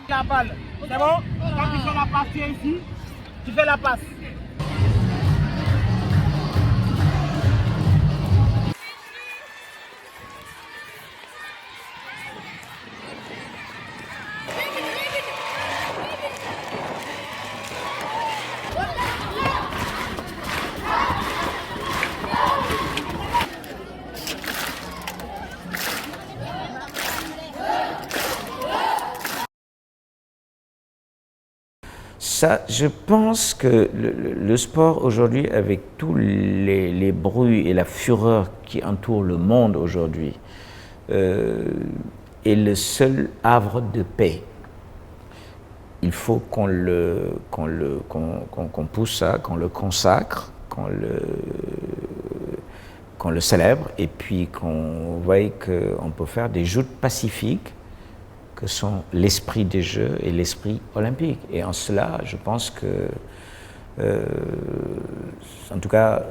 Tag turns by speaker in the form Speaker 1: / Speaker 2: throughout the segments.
Speaker 1: La balle, c'est bon? Quand tu fais la passe, tu es ici, tu fais la passe.
Speaker 2: Ça, je pense que le sport aujourd'hui, avec tous les bruits et la fureur qui entourent le monde aujourd'hui, est le seul havre de paix. Il faut qu'on pousse ça, qu'on le consacre, qu'on le célèbre, et puis qu'on voie qu'on peut faire des joutes pacifiques que sont l'esprit des Jeux et l'esprit olympique. Et en cela, je pense que, en tout cas,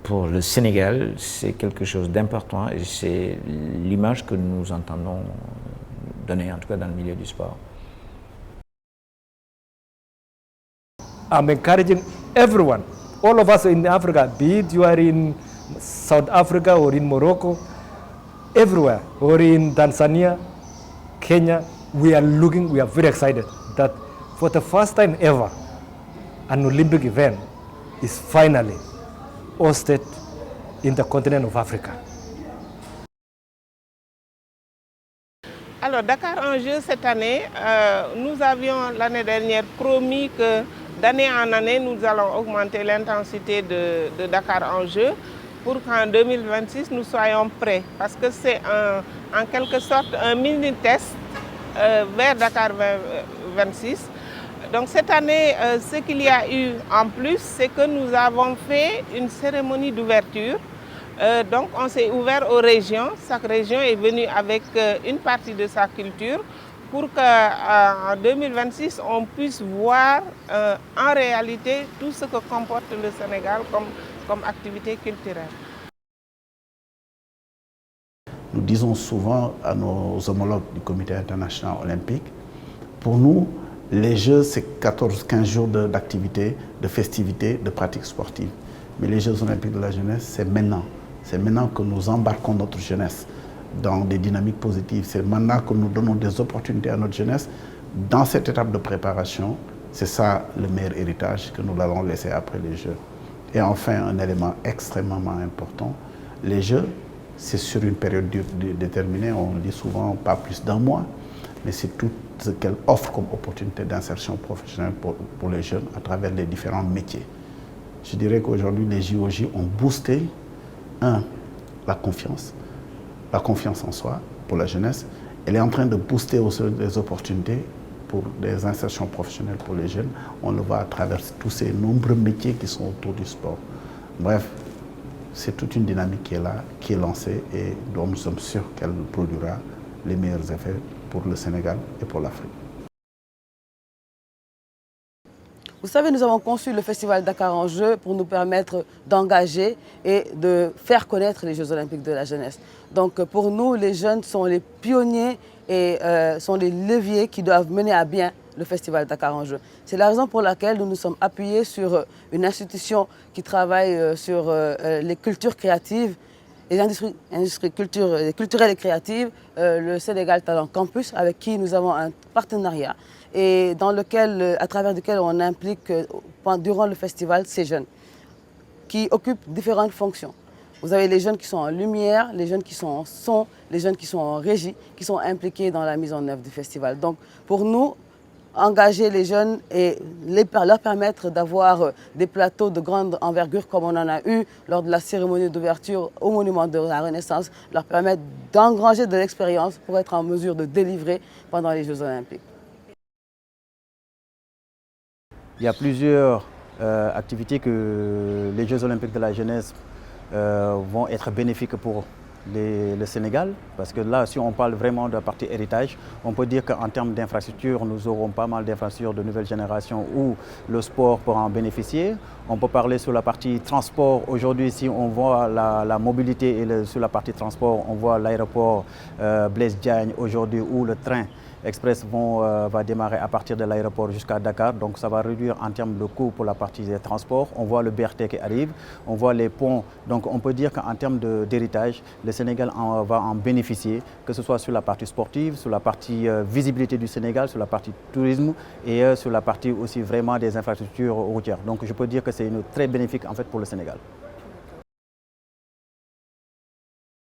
Speaker 2: pour le Sénégal, c'est quelque chose d'important et c'est l'image que nous entendons donner, en tout cas dans le milieu du sport.
Speaker 3: I'm encouraging everyone, all of us in Africa, be it you are in South Africa or in Morocco, everywhere, or in Tanzania, Kenya, we are very excited that for the first time ever, an Olympic event is finally hosted in the continent of Africa.
Speaker 4: Alors Dakar en jeu cette année, nous avions l'année dernière promis que d'année en année, nous allons augmenter l'intensité de Dakar en jeu pour qu'en 2026, nous soyons prêts. Parce que c'est en quelque sorte un mini-test vers Dakar 2026. Donc cette année, ce qu'il y a eu en plus, c'est que nous avons fait une cérémonie d'ouverture. Donc on s'est ouvert aux régions. Chaque région est venue avec une partie de sa culture pour qu'en 2026, on puisse voir en réalité tout ce que comporte le Sénégal comme activité culturelle.
Speaker 5: Nous disons souvent à nos homologues du Comité international olympique, pour nous, les Jeux, c'est 14-15 jours d'activité, de festivités, de pratiques sportives. Mais les Jeux olympiques de la jeunesse, c'est maintenant. C'est maintenant que nous embarquons notre jeunesse dans des dynamiques positives. C'est maintenant que nous donnons des opportunités à notre jeunesse. Dans cette étape de préparation, c'est ça le meilleur héritage que nous allons laisser après les Jeux. Et enfin, un élément extrêmement important, les Jeux, c'est sur une période déterminée, on dit souvent pas plus d'un mois, mais c'est tout ce qu'elle offre comme opportunité d'insertion professionnelle pour les jeunes à travers les différents métiers. Je dirais qu'aujourd'hui, les JOJ ont boosté, la confiance en soi pour la jeunesse. Elle est en train de booster aussi les opportunités pour des insertions professionnelles pour les jeunes. On le voit à travers tous ces nombreux métiers qui sont autour du sport. Bref, c'est toute une dynamique qui est là, qui est lancée et dont nous sommes sûrs qu'elle produira les meilleurs effets pour le Sénégal et pour l'Afrique.
Speaker 6: Vous savez, nous avons conçu le Festival Dakar en Jeux pour nous permettre d'engager et de faire connaître les Jeux Olympiques de la jeunesse. Donc pour nous, les jeunes sont les pionniers et sont les leviers qui doivent mener à bien le Festival Dakar en Jeux. C'est la raison pour laquelle nous nous sommes appuyés sur une institution qui travaille sur les cultures créatives, les industries culturelles et créatives, le Sénégal Talent Campus, avec qui nous avons un partenariat et à travers lequel on implique durant le festival ces jeunes qui occupent différentes fonctions. Vous avez les jeunes qui sont en lumière, les jeunes qui sont en son, les jeunes qui sont en régie, qui sont impliqués dans la mise en œuvre du festival. Donc pour nous, engager les jeunes et leur permettre d'avoir des plateaux de grande envergure comme on en a eu lors de la cérémonie d'ouverture au Monument de la Renaissance, leur permettre d'engranger de l'expérience pour être en mesure de délivrer pendant les Jeux Olympiques.
Speaker 7: Il y a plusieurs activités que les Jeux Olympiques de la jeunesse vont être bénéfiques pour le Sénégal, parce que là, si on parle vraiment de la partie héritage, on peut dire qu'en termes d'infrastructures, nous aurons pas mal d'infrastructures de nouvelle génération où le sport pourra en bénéficier. On peut parler sur la partie transport. Aujourd'hui, si on voit la mobilité et sur la partie transport, on voit l'aéroport Blaise Diagne aujourd'hui où le train Express va démarrer à partir de l'aéroport jusqu'à Dakar, donc ça va réduire en termes de coûts pour la partie des transports. On voit le BRT qui arrive, on voit les ponts, donc on peut dire qu'en termes d'héritage, le Sénégal va en bénéficier, que ce soit sur la partie sportive, sur la partie visibilité du Sénégal, sur la partie tourisme et sur la partie aussi vraiment des infrastructures routières. Donc je peux dire que c'est très bénéfique en fait pour le Sénégal.